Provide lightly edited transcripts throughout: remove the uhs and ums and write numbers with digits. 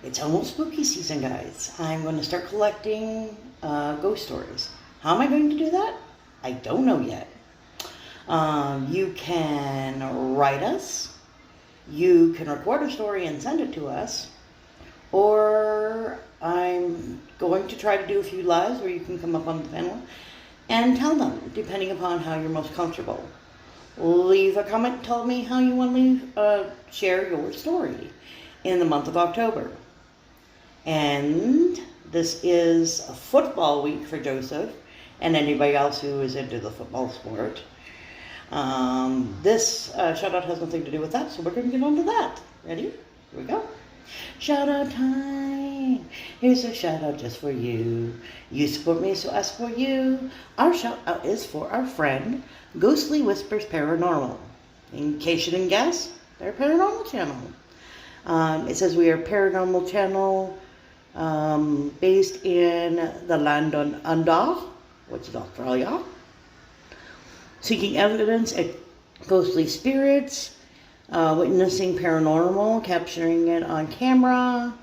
It's almost spooky season, guys. I'm going to start collecting ghost stories. How am I going to do that? I don't know yet. You can write us. You can record a story and send it to us. Or I'm going to try to do a few lives where you can come up on the panel and tell them, depending upon how you're most comfortable. Leave a comment, tell me how you want to share your story in the month of October. And this is a football week for Joseph and anybody else who is into the football sport. This shout out has nothing to do with that, so we're going to get on to that. Ready? Here we go. Shout out time. Here's a shout out just for you. You support me, so as for you. Our shout out is for our friend Ghostly Whispers Paranormal. In case you didn't guess, they're a paranormal channel. It says we are a paranormal channel based in the land on Under, which is Australia. Seeking evidence at ghostly spirits, witnessing paranormal, capturing it on camera.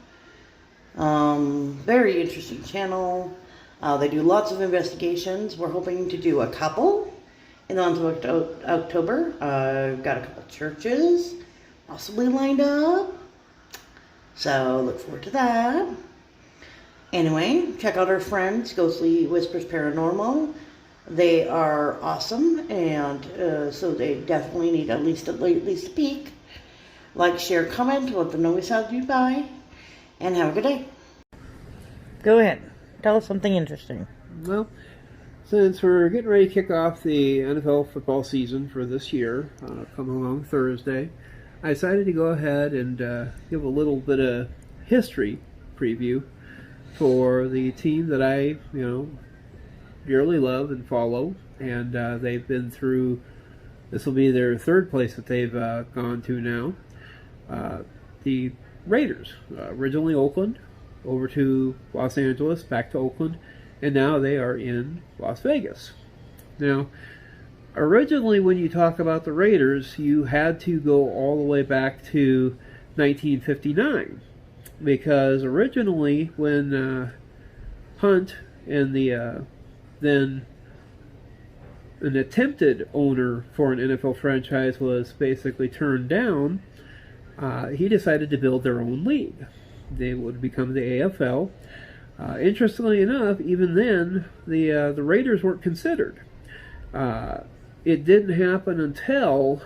Very interesting channel. They do lots of investigations. We're hoping to do a couple in the month of October. Got a couple churches possibly lined up. So look forward to that. Anyway, check out our friends, Ghostly Whispers Paranormal. They are awesome, and so they definitely need at least a peek. Like, share, comment, let them know we saw you by, and have a good day. Go ahead. Tell us something interesting. Well, since we're getting ready to kick off the NFL football season for this year, coming along Thursday, I decided to go ahead and give a little bit of history preview for the team that I, dearly love and follow, and they've been through, this will be their third place that they've gone to now. The Raiders, originally Oakland, over to Los Angeles, back to Oakland, and now they are in Las Vegas. Now, originally when you talk about the Raiders, you had to go all the way back to 1959, because originally when Hunt and the then an attempted owner for an NFL franchise was basically turned down, he decided to build their own league. They would become the AFL. Interestingly enough, even then, the Raiders weren't considered. It didn't happen until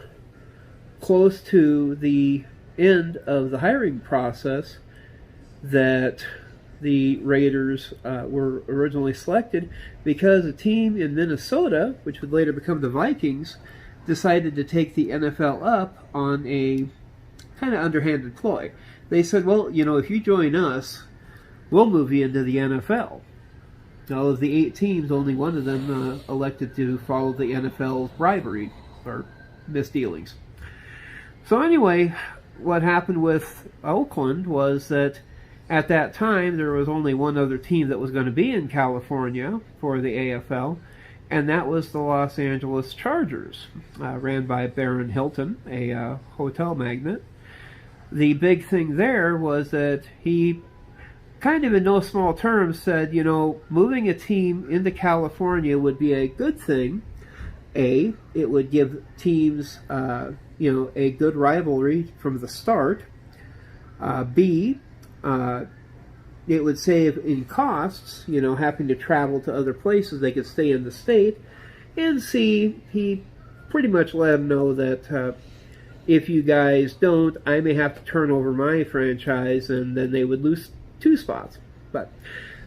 close to the end of the hiring process that the Raiders were originally selected, because a team in Minnesota, which would later become the Vikings, decided to take the NFL up on a kind of underhanded ploy. They said, well, if you join us, we'll move you into the NFL. Now, of the 8 teams, only one of them elected to follow the NFL bribery or misdealings. So anyway, what happened with Oakland was that at that time, there was only one other team that was going to be in California for the AFL, and that was the Los Angeles Chargers, ran by Baron Hilton, a hotel magnate. The big thing there was that he, kind of in no small terms, said, moving a team into California would be a good thing. A, it would give teams, a good rivalry from the start. B, it would save in costs, having to travel to other places. They could stay in the state. And C, he pretty much let them know that if you guys don't, I may have to turn over my franchise, and then they would lose 2 spots.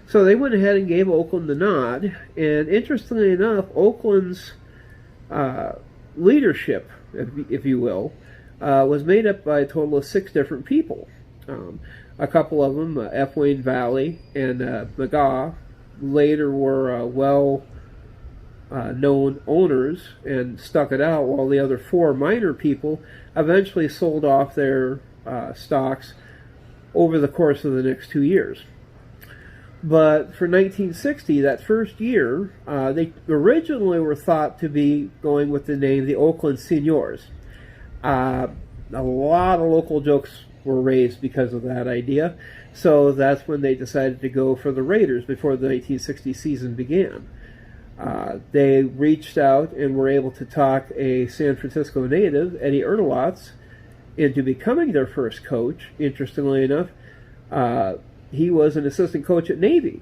So they went ahead and gave Oakland the nod. And interestingly enough, Oakland's leadership, if you will, was made up by a total of 6 different people. A couple of them, F. Wayne Valley and McGaw, later were well-known owners and stuck it out, while the other 4 minor people eventually sold off their stocks over the course of the next 2 years. But for 1960, that first year, they originally were thought to be going with the name the Oakland Seniors. A lot of local jokes were raised because of that idea. So that's when they decided to go for the Raiders before the 1960 season began. They reached out and were able to talk a San Francisco native, Eddie Erdelatz, into becoming their first coach. Interestingly enough, he was an assistant coach at Navy.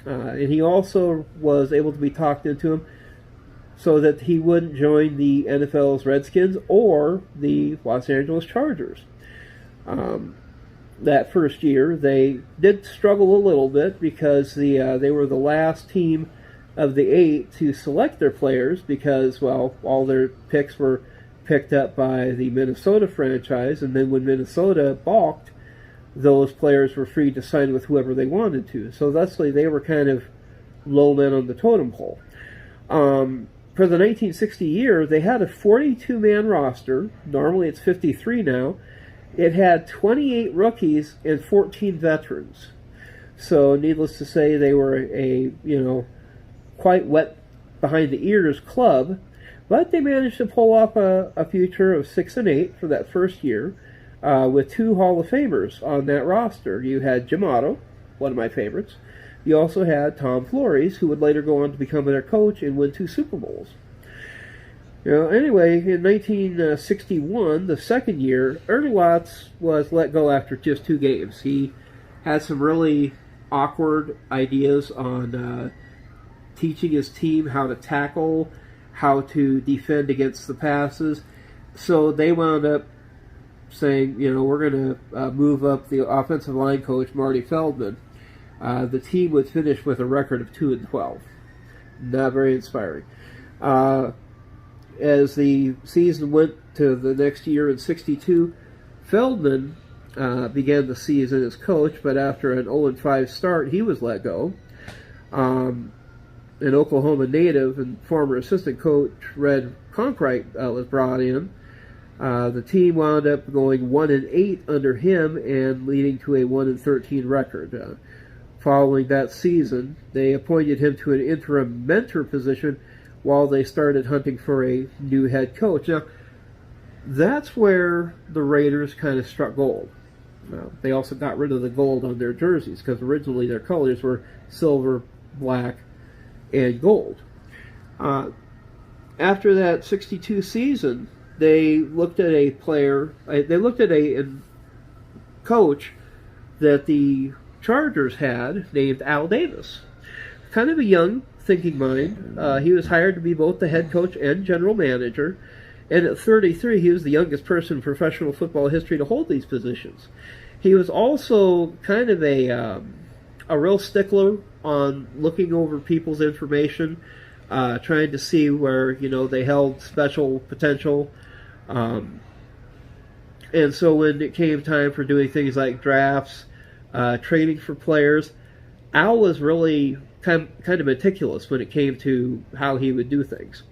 And he also was able to be talked into him so that he wouldn't join the NFL's Redskins or the Los Angeles Chargers. That first year, they did struggle a little bit because they were the last team of the 8 to select their players because, well, all their picks were picked up by the Minnesota franchise, and then when Minnesota balked, those players were free to sign with whoever they wanted to. So thusly, they were kind of low men on the totem pole. For the 1960 year, they had a 42-man roster. Normally it's 53 now. It had 28 rookies and 14 veterans. So needless to say, they were a, quite wet behind the ears club, but they managed to pull off a future of 6-8 for that first year, with 2 Hall of Famers on that roster. You had Jim Otto, one of my favorites. You also had Tom Flores, who would later go on to become their coach and win 2 Super Bowls. Anyway, in 1961, the second year, Erdelatz was let go after just 2 games. He had some really awkward ideas on teaching his team how to tackle, how to defend against the passes. So they wound up saying, we're going to move up the offensive line coach, Marty Feldman. The team would finish with a record of 2-12. Not very inspiring. As the season went to the next year in 62, Feldman began the season as coach, but after an 0-5 start, he was let go. An Oklahoma native and former assistant coach, Red Conkright, was brought in. The team wound up going 1-8 under him and leading to a 1-13 record. Following that season, they appointed him to an interim mentor position while they started hunting for a new head coach. Now, that's where the Raiders kind of struck gold. They also got rid of the gold on their jerseys because originally their colors were silver, black, and gold. After that 62 season, they looked at a coach that the Chargers had named Al Davis. Kind of a young thinking mind. He was hired to be both the head coach and general manager, and at 33 he was the youngest person in professional football history to hold these positions. He was also kind of a real stickler on looking over people's information, trying to see where they held special potential. And so when it came time for doing things like drafts, trading for players, Al was really kind of meticulous when it came to how he would do things.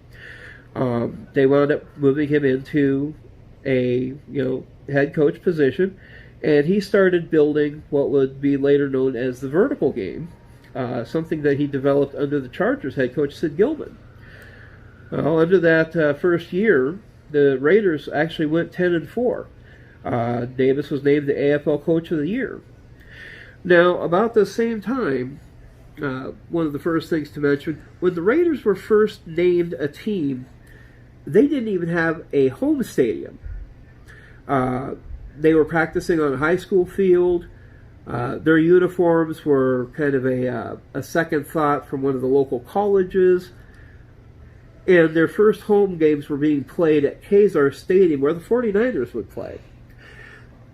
They wound up moving him into a head coach position, and he started building what would be later known as the vertical game, something that he developed under the Chargers head coach Sid Gilman. Well, under that first year, the Raiders actually went 10-4. Davis was named the AFL Coach of the Year. Now, about the same time, one of the first things to mention, when the Raiders were first named a team, they didn't even have a home stadium. They were practicing on a high school field. Their uniforms were kind of a second thought from one of the local colleges. And their first home games were being played at Kezar Stadium, where the 49ers would play.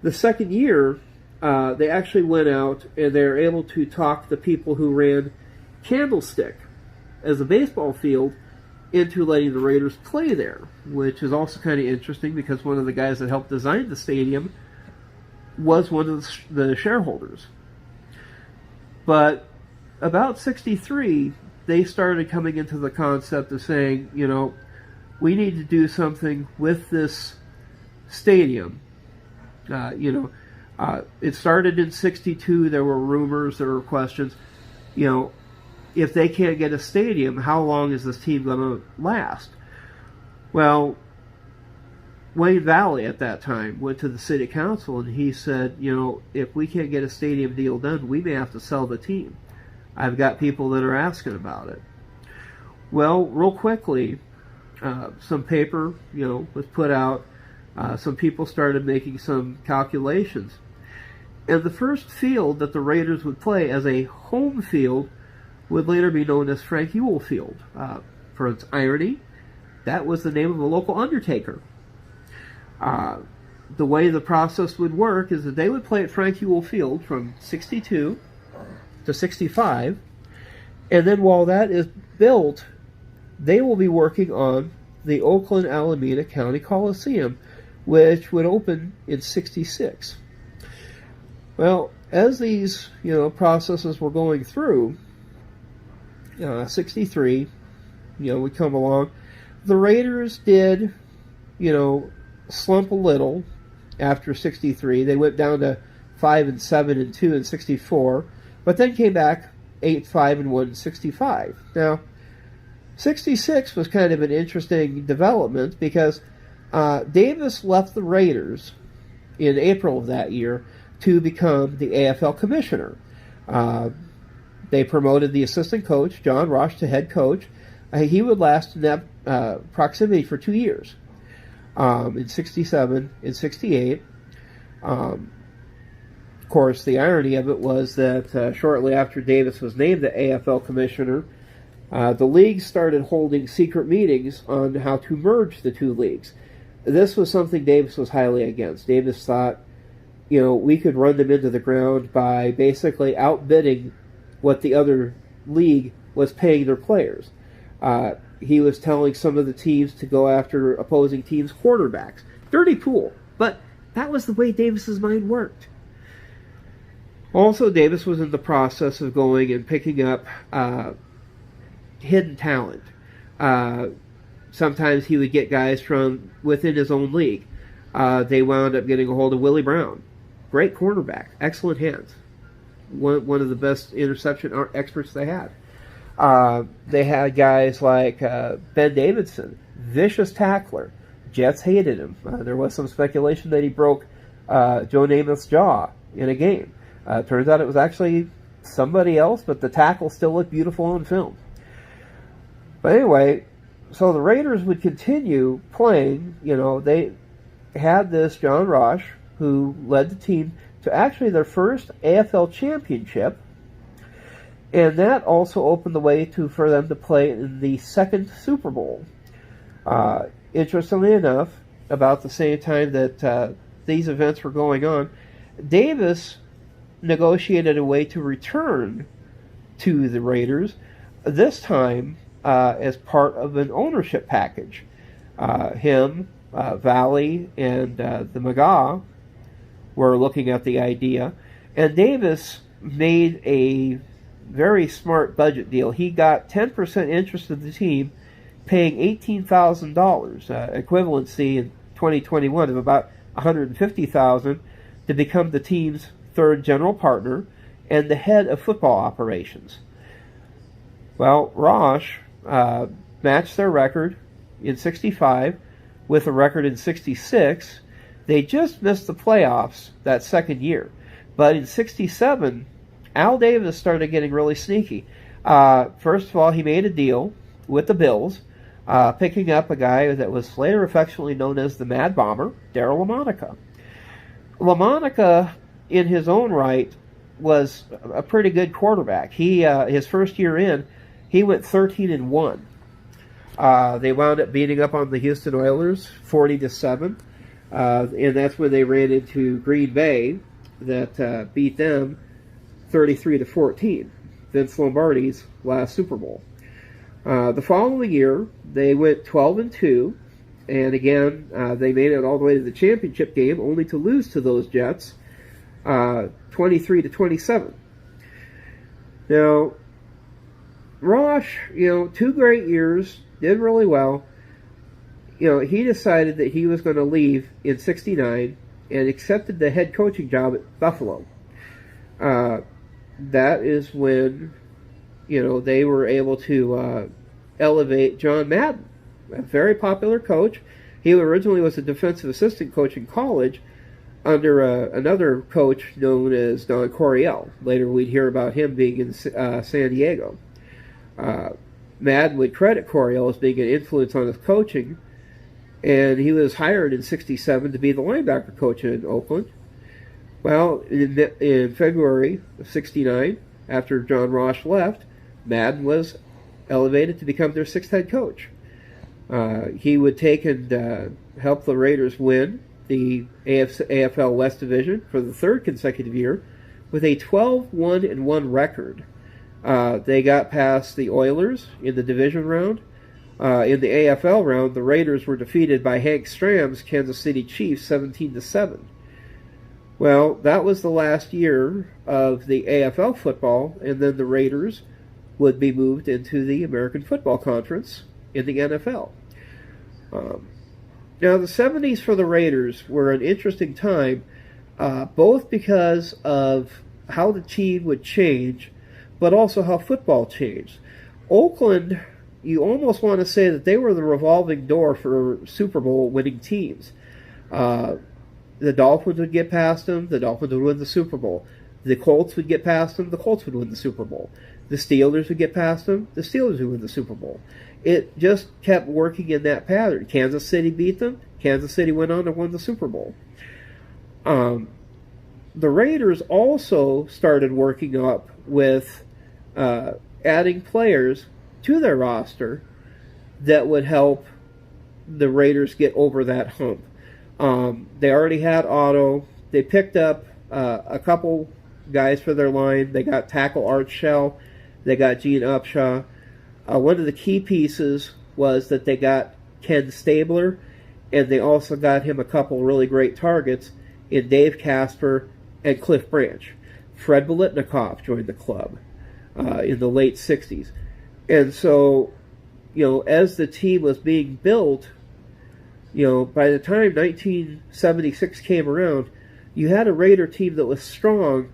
The second year, they actually went out and they were able to talk the people who ran Candlestick as a baseball field into letting the Raiders play there, which is also kind of interesting because one of the guys that helped design the stadium was one of the shareholders. But about 63, they started coming into the concept of saying, we need to do something with this stadium. It started in 62. There were rumors, there were questions. If they can't get a stadium, how long is this team going to last? Well, Wayne Valley at that time went to the city council and he said, if we can't get a stadium deal done, we may have to sell the team. I've got people that are asking about it. Well, real quickly, some paper, was put out. Some people started making some calculations. And the first field that the Raiders would play as a home field would later be known as Frank Ewell Field. For its irony, that was the name of a local undertaker. The way the process would work is that they would play at Frank Ewell Field from 62 to 65, and then while that is built, they will be working on the Oakland Alameda County Coliseum, which would open in 66. Well, as these processes were going through, 63, would come along. The Raiders did, slump a little after 63. They went down to 5-7-2 in 64, but then came back 8-5-1 in 65. Now, 66 was kind of an interesting development because Davis left the Raiders in April of that year to become the AFL commissioner. They promoted the assistant coach, John Rosh, to head coach. He would last in that proximity for 2 years, in 67 and 68. Of course, the irony of it was that shortly after Davis was named the AFL commissioner, the league started holding secret meetings on how to merge the two leagues. This was something Davis was highly against. Davis thought, we could run them into the ground by basically outbidding what the other league was paying their players. He was telling some of the teams to go after opposing teams' quarterbacks. Dirty pool, but that was the way Davis's mind worked. Also, Davis was in the process of going and picking up hidden talent. Sometimes he would get guys from within his own league. They wound up getting a hold of Willie Brown. Great quarterback, excellent hands. One of the best interception experts they had. They had guys like Ben Davidson, vicious tackler. Jets hated him. There was some speculation that he broke Joe Namath's jaw in a game. Turns out it was actually somebody else, but the tackle still looked beautiful on film. But anyway, so the Raiders would continue playing. They had this John Rosh, who led the team to actually their first AFL championship, and that also opened the way for them to play in the second Super Bowl. Interestingly enough, about the same time that these events were going on, Davis negotiated a way to return to the Raiders, this time as part of an ownership package. Valley, and the McGaw were looking at the idea, and Davis made a very smart budget deal. He got 10% interest in the team, paying $18,000, equivalency in 2021 of about $150,000, to become the team's third general partner and the head of football operations. Well, Rosh matched their record in 65 with a record in 66. They just missed the playoffs that second year. But in 67, Al Davis started getting really sneaky. First of all, he made a deal with the Bills, picking up a guy that was later affectionately known as the Mad Bomber, Darryl LaMonica. LaMonica, in his own right, was a pretty good quarterback. His first year in, he went 13-1. They wound up beating up on the Houston Oilers 40-7, and that's when they ran into Green Bay, that beat them 33-14. Vince Lombardi's last Super Bowl. The following year, they went 12-2, and again, they made it all the way to the championship game, only to lose to those Jets, 23-27. Now, Rosh, 2 great years, did really well. He decided that he was going to leave in 69 and accepted the head coaching job at Buffalo. That is when, they were able to elevate John Madden, a very popular coach. He originally was a defensive assistant coach in college under another coach known as Don Coryell. Later we'd hear about him being in San Diego. Madden would credit Coryell as being an influence on his coaching, and he was hired in '67 to be the linebacker coach in Oakland. Well, in February of '69, after John Ross left, Madden was elevated to become their sixth head coach. He would take and help the Raiders win the AFL West Division for the third consecutive year with a 12-1-1 record. They got past the Oilers in the division round. In the AFL round, the Raiders were defeated by Hank Stram's Kansas City Chiefs 17-7. Well, that was the last year of the AFL football, and then the Raiders would be moved into the American Football Conference in the NFL. Now, the 70s for the Raiders were an interesting time, both because of how the team would change, but also how football changed. Oakland, you almost want to say that they were the revolving door for Super Bowl winning teams. The Dolphins would get past them, the Dolphins would win the Super Bowl. The Colts would get past them, the Colts would win the Super Bowl. The Steelers would get past them, the Steelers would win the Super Bowl. It just kept working in that pattern. Kansas City beat them, Kansas City went on and won the Super Bowl. The Raiders also started working up with adding players to their roster that would help the Raiders get over that hump. They already had Otto. They picked up a couple guys for their line. They got tackle Art Shell. They got Gene Upshaw. One of the key pieces was that they got Ken Stabler, and they also got him a couple really great targets in Dave Casper and Cliff Branch. Fred Biletnikoff joined the club in the late 60s. And so, as the team was being built, by the time 1976 came around, you had a Raider team that was strong,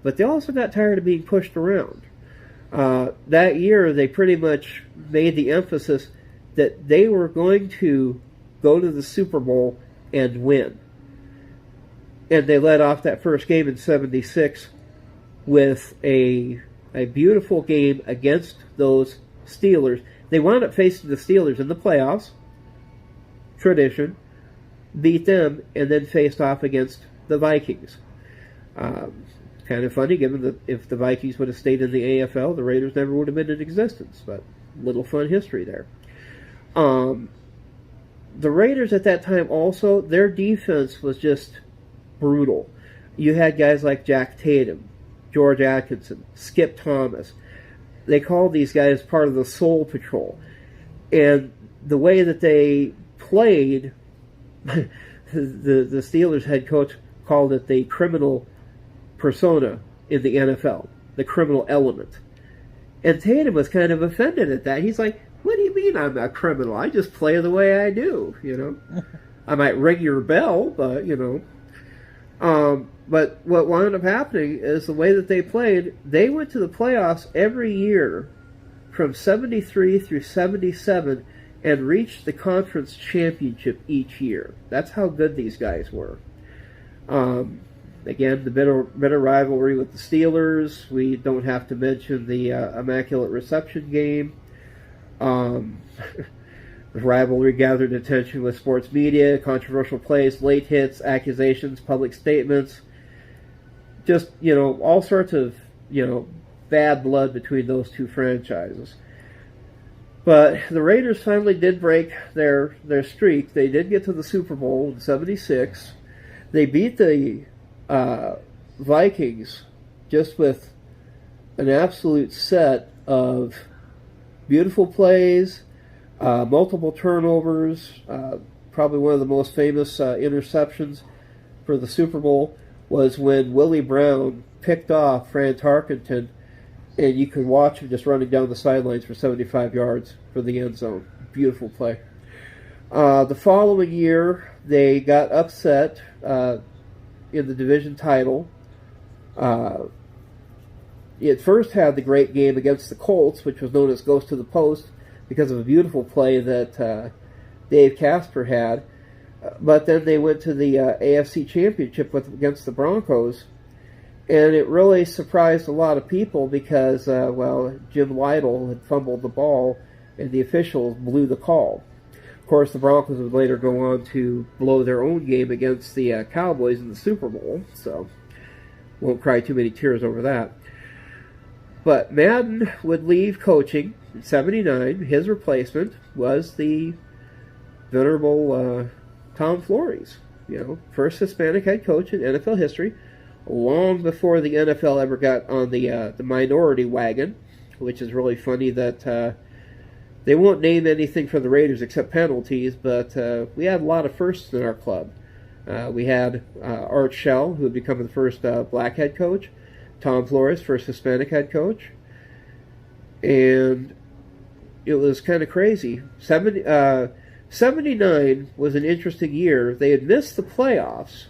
but they also got tired of being pushed around. That year, they pretty much made the emphasis that they were going to go to the Super Bowl and win. And they led off that first game in '76 with a beautiful game against those Steelers. They wound up facing the Steelers in the playoffs, tradition, beat them, and then faced off against the Vikings. Kind of funny, given that if the Vikings would have stayed in the AFL, the Raiders never would have been in existence, but little fun history there. The Raiders at that time also, their defense was just brutal. You had guys like Jack Tatum, George Atkinson, Skip Thomas. They called these guys part of the Soul Patrol. And the way that they played, the Steelers head coach called it the criminal persona in the NFL, the criminal element. And Tatum was kind of offended at that. He's like, what do you mean I'm a criminal? I just play the way I do, I might ring your bell, but, but what wound up happening is the way that they played, they went to the playoffs every year from 73 through 77 and reached the conference championship each year. That's how good these guys were. Again, the bitter rivalry with the Steelers. We don't have to mention the Immaculate Reception game. The rivalry gathered attention with sports media, controversial plays, late hits, accusations, public statements. Just, all sorts of, bad blood between those two franchises. But the Raiders finally did break their streak. They did get to the Super Bowl in '76. They beat the Vikings just with an absolute set of beautiful plays, multiple turnovers. Probably one of the most famous interceptions for the Super Bowl was when Willie Brown picked off Fran Tarkenton, and you could watch him just running down the sidelines for 75 yards for the end zone. Beautiful play. The following year, they got upset in the division title. It first had the great game against the Colts, which was known as Ghost to the Post, because of a beautiful play that Dave Casper had. But then they went to the AFC Championship against the Broncos, and it really surprised a lot of people because, Jim Lytle had fumbled the ball, and the officials blew the call. Of course, the Broncos would later go on to blow their own game against the Cowboys in the Super Bowl, so won't cry too many tears over that. But Madden would leave coaching in '79. His replacement was the venerable Tom Flores, first Hispanic head coach in NFL history, long before the NFL ever got on the minority wagon, which is really funny that they won't name anything for the Raiders except penalties, but we had a lot of firsts in our club. We had Art Shell, who had become the first black head coach, Tom Flores, first Hispanic head coach, and it was kind of crazy. 79 was an interesting year. They had missed the playoffs,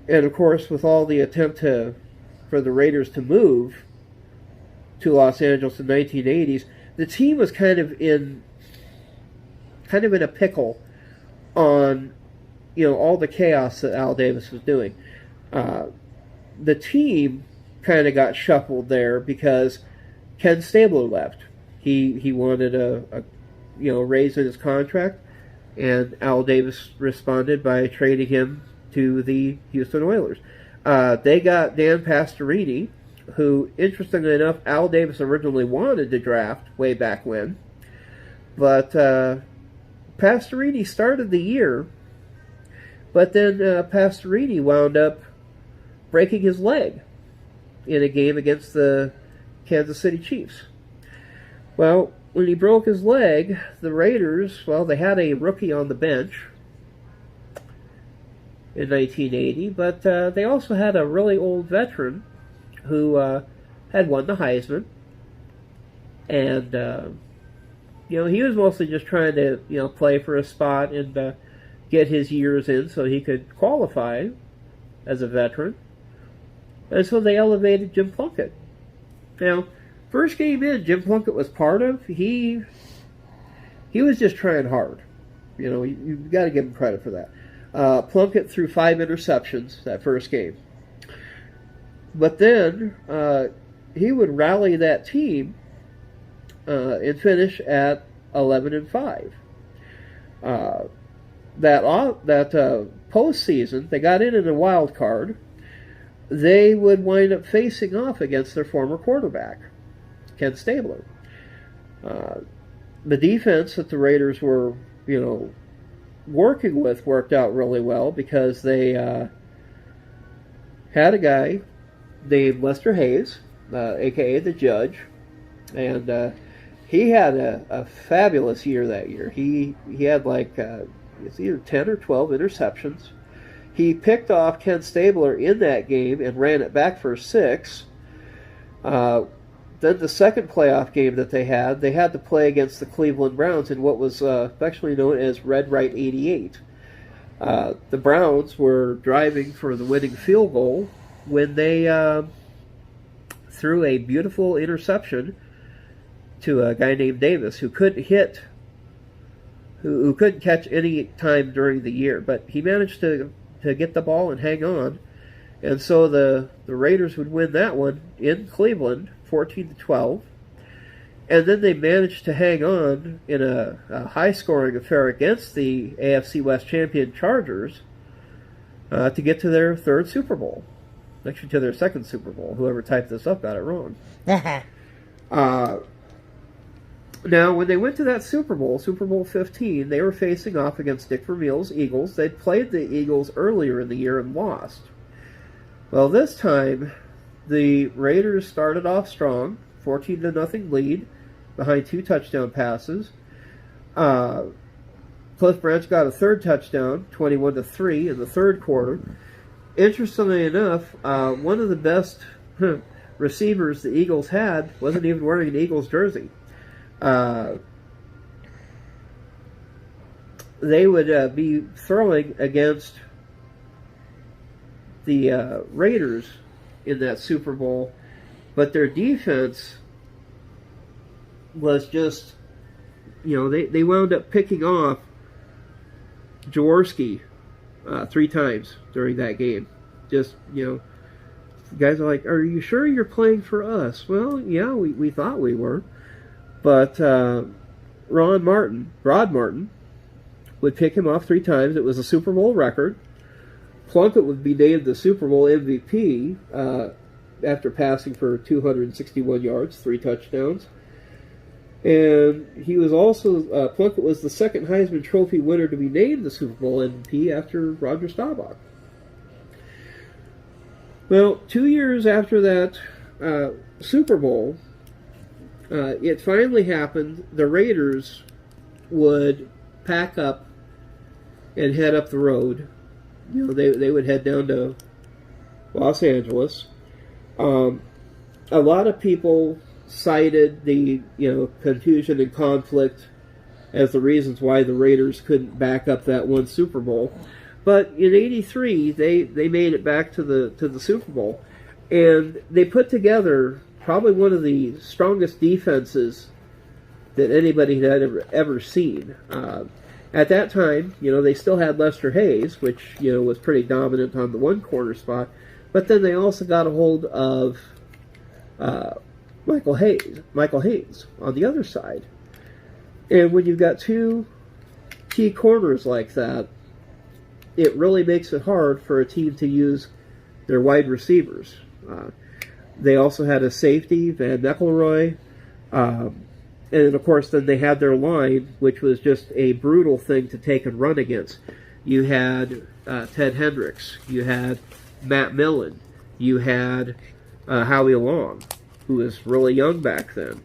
and of course, with all the attempt for the Raiders to move to Los Angeles in the 1980s, the team was kind of in a pickle on all the chaos that Al Davis was doing. The team kind of got shuffled there because Ken Stabler left. He wanted a raise in his contract, and Al Davis responded by trading him to the Houston Oilers. They got Dan Pastorini, who, interestingly enough, Al Davis originally wanted to draft way back when, but Pastorini started the year, but then Pastorini wound up breaking his leg in a game against the Kansas City Chiefs. Well, when he broke his leg, the Raiders, they had a rookie on the bench in 1980, but they also had a really old veteran who had won the Heisman, and he was mostly just trying to play for a spot and get his years in so he could qualify as a veteran, and so they elevated Jim Plunkett. Now, first game in, Jim Plunkett was part of. He was just trying hard. You've got to give him credit for that. Plunkett threw 5 interceptions that first game. But then he would rally that team and finish at 11-5. That postseason, they got in a wild card. They would wind up facing off against their former quarterback, Ken Stabler. The defense that the Raiders were, working with worked out really well because they had a guy named Lester Hayes, a.k.a. the Judge, and he had a fabulous year that year. He had it's either 10 or 12 interceptions. He picked off Ken Stabler in that game and ran it back for 6. Then the second playoff game that they had to play against the Cleveland Browns in what was affectionately known as Red Right 88. The Browns were driving for the winning field goal when they threw a beautiful interception to a guy named Davis who couldn't catch any time during the year, but he managed to get the ball and hang on. And so the Raiders would win that one in Cleveland, 14-12. And then they managed to hang on in a high-scoring affair against the AFC West champion Chargers to get to their third Super Bowl. Actually, to their second Super Bowl. Whoever typed this up got it wrong. Now, when they went to that Super Bowl 15, they were facing off against Dick Vermeil's Eagles. They'd played the Eagles earlier in the year and lost. Well, this time, the Raiders started off strong, 14-0 lead, behind 2 touchdown passes. Cliff Branch got a third touchdown, 21-3 in the third quarter. Interestingly enough, one of the best receivers the Eagles had wasn't even wearing an Eagles jersey. They would be throwing against the Raiders in that Super Bowl, but their defense was just, they wound up picking off Jaworski 3 times during that game. Just, the guys are like, "Are you sure you're playing for us?" Well, yeah, we thought we were. But Rod Martin, would pick him off 3 times. It was a Super Bowl record. Plunkett would be named the Super Bowl MVP after passing for 261 yards, 3 touchdowns. And he was also, Plunkett was the second Heisman Trophy winner to be named the Super Bowl MVP after Roger Staubach. Well, 2 years after that Super Bowl, it finally happened. The Raiders would pack up and head up the road. They would head down to Los Angeles. A lot of people cited the confusion and conflict as the reasons why the Raiders couldn't back up that one Super Bowl. But in '83, they made it back to the Super Bowl, and they put together probably one of the strongest defenses that anybody had ever seen. At that time, they still had Lester Hayes, which was pretty dominant on the one corner spot, but then they also got a hold of Michael Hayes on the other side. And when you've got 2 key corners like that, it really makes it hard for a team to use their wide receivers. They also had a safety, Van McElroy, and of course then they had their line, which was just a brutal thing to take and run against. You had Ted Hendricks, you had Matt Millen, you had Howie Long, who was really young back then.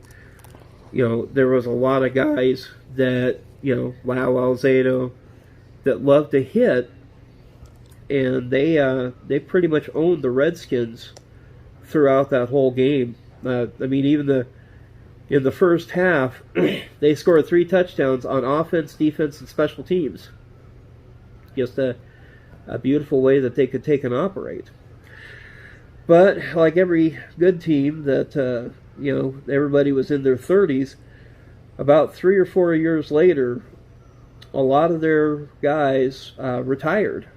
There was a lot of guys that, Lyle Alzado, that loved to hit, and they pretty much owned the Redskins throughout that whole game. Even in the first half, they scored 3 touchdowns on offense, defense, and special teams. Just a beautiful way that they could take and operate. But like every good team that everybody was in their 30s, about 3 or 4 years later, a lot of their guys retired,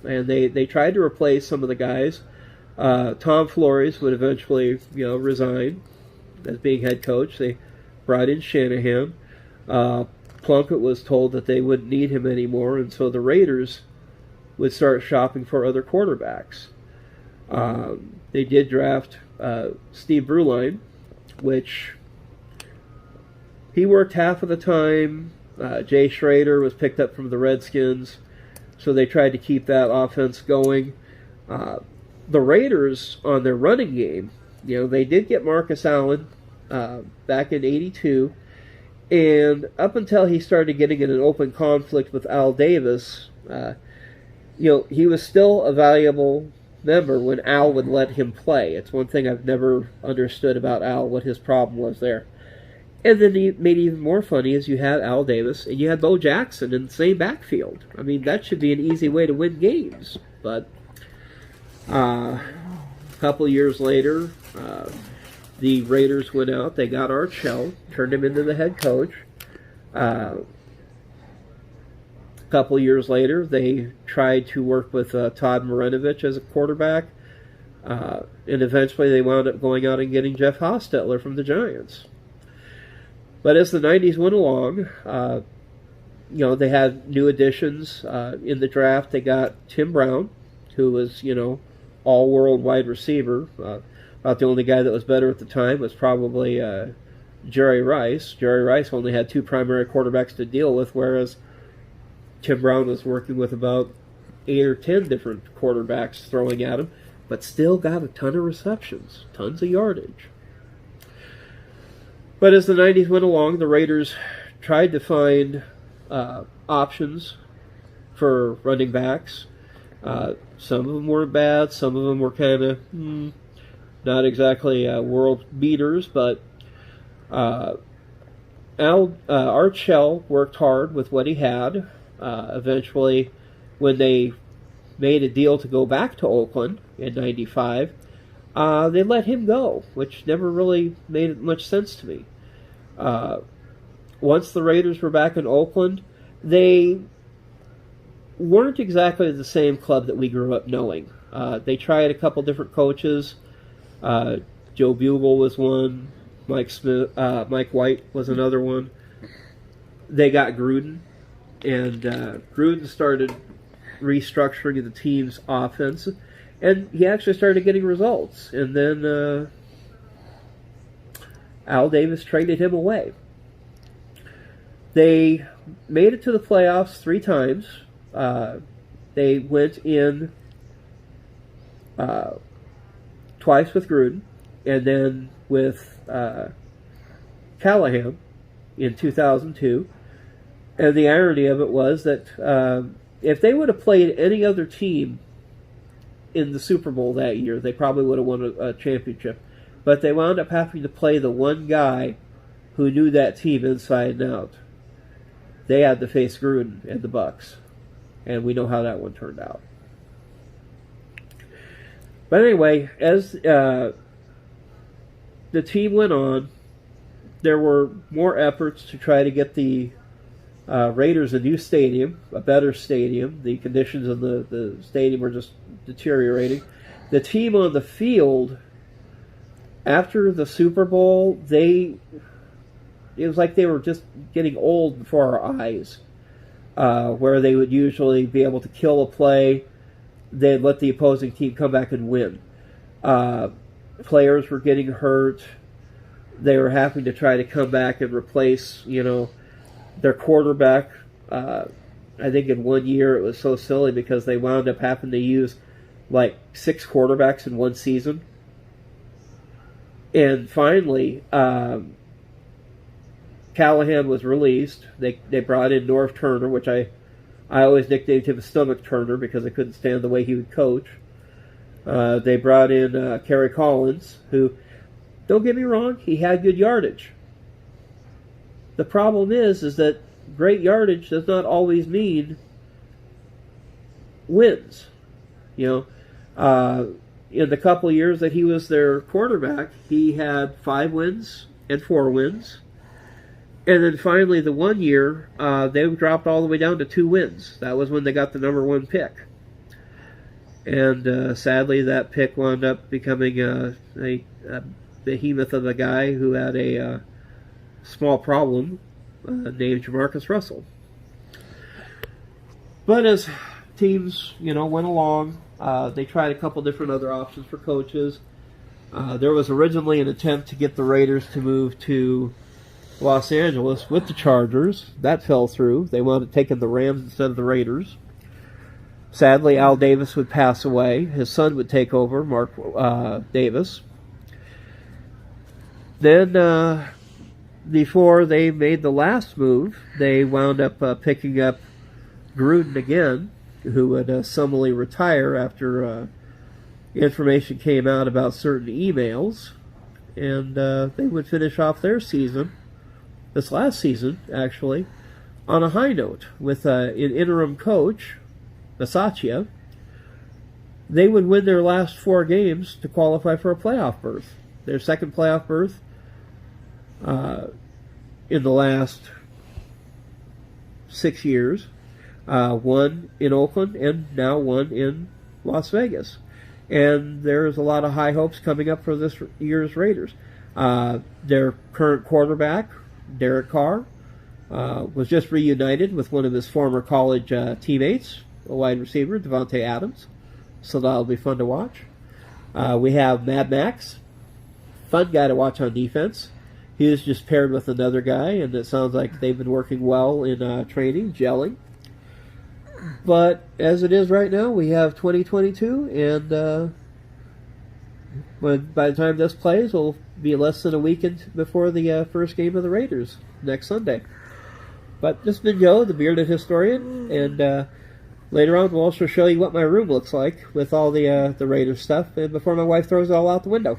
and they tried to replace some of the guys. Tom Flores would eventually resign as being head coach. They brought in Shanahan. Plunkett was told that they wouldn't need him anymore, and so the Raiders would start shopping for other quarterbacks. They did draft Steve Breuline, which he worked half of the time. Jay Schrader was picked up from the Redskins, so they tried to keep that offense going. The Raiders, on their running game, they did get Marcus Allen back in '82, and up until he started getting in an open conflict with Al Davis, he was still a valuable member when Al would let him play. It's one thing I've never understood about Al, what his problem was there. And then he made it even more funny is you had Al Davis and you had Bo Jackson in the same backfield. That should be an easy way to win games. But a couple years later, the Raiders went out. They got Art Shell, turned him into the head coach. A couple years later, they tried to work with Todd Marinovich as a quarterback. And eventually they wound up going out and getting Jeff Hostetler from the Giants. But as the 90s went along, they had new additions. In the draft, they got Tim Brown, who was, all-world wide receiver. About the only guy that was better at the time was probably Jerry Rice. Jerry Rice only had 2 primary quarterbacks to deal with, whereas Tim Brown was working with about 8 or 10 different quarterbacks throwing at him, but still got a ton of receptions, tons of yardage. But as the 90s went along, the Raiders tried to find options for running backs. Some of them weren't bad. Some of them were kind of not exactly world beaters. But Art Shell worked hard with what he had. Eventually, when they made a deal to go back to Oakland in '95, they let him go, which never really made much sense to me. Once the Raiders were back in Oakland, they weren't exactly the same club that we grew up knowing. They tried a couple different coaches. Joe Bugle was one. Mike White was another one. They got Gruden, and Gruden started restructuring the team's offense, and he actually started getting results. And then Al Davis traded him away. They made it to the playoffs 3 times. They went in twice with Gruden, and then with Callahan in 2002. And the irony of it was that if they would have played any other team in the Super Bowl that year, they probably would have won a championship. But they wound up having to play the one guy who knew that team inside and out. They had to face Gruden and the Bucs, and we know how that one turned out. But anyway, as the team went on, there were more efforts to try to get the Raiders a new stadium, a better stadium. The conditions in the stadium were just deteriorating. The team on the field, after the Super Bowl, it was like they were just getting old before our eyes, where they would usually be able to kill a play. They'd let the opposing team come back and win. Players were getting hurt. They were having to try to come back and replace, their quarterback. I think in one year it was so silly because they wound up having to use like 6 quarterbacks in one season. And finally, Callahan was released. They brought in Norv Turner, which I always nicknamed him Stomach Turner because I couldn't stand the way he would coach. They brought in Kerry Collins, who, don't get me wrong, he had good yardage. The problem is that great yardage does not always mean wins. In the couple of years that he was their quarterback, he had 5 wins and 4 wins. And then finally, the one year, they dropped all the way down to 2 wins. That was when they got the number 1 pick. And sadly, that pick wound up becoming a behemoth of a guy who had a small problem named Jamarcus Russell. But as teams, went along, they tried a couple different other options for coaches. There was originally an attempt to get the Raiders to move to Los Angeles with the Chargers. That fell through. They wound up taking the Rams instead of the Raiders. Sadly, Al Davis would pass away. His son would take over, Mark Davis. Then, before they made the last move, they wound up picking up Gruden again, who would summarily retire after information came out about certain emails. And they would finish off their season, this last season, actually, on a high note with an interim coach, Bisaccia. They would win their last 4 games to qualify for a playoff berth. Their second playoff berth in the last 6 years. 1 in Oakland and now 1 in Las Vegas. And there's a lot of high hopes coming up for this year's Raiders. Their current quarterback, Derek Carr, was just reunited with one of his former college teammates, a wide receiver, Devontae Adams. So that'll be fun to watch. We have Mad Max, fun guy to watch on defense. He was just paired with another guy, and it sounds like they've been working well in training, gelling. But as it is right now, we have 2022, and by the time this plays, we'll be less than a weekend before the first game of the Raiders next Sunday. But this has been Joe, the bearded historian, and later on we'll also show you what my room looks like with all the Raiders stuff, and before my wife throws it all out the window.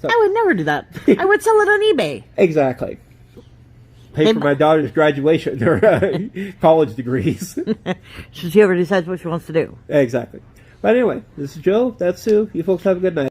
So. I would never do that. I would sell it on eBay. Exactly. Pay for my daughter's graduation, their college degrees. So she ever decides what she wants to do. Exactly. But anyway, this is Joe. That's Sue. You folks have a good night.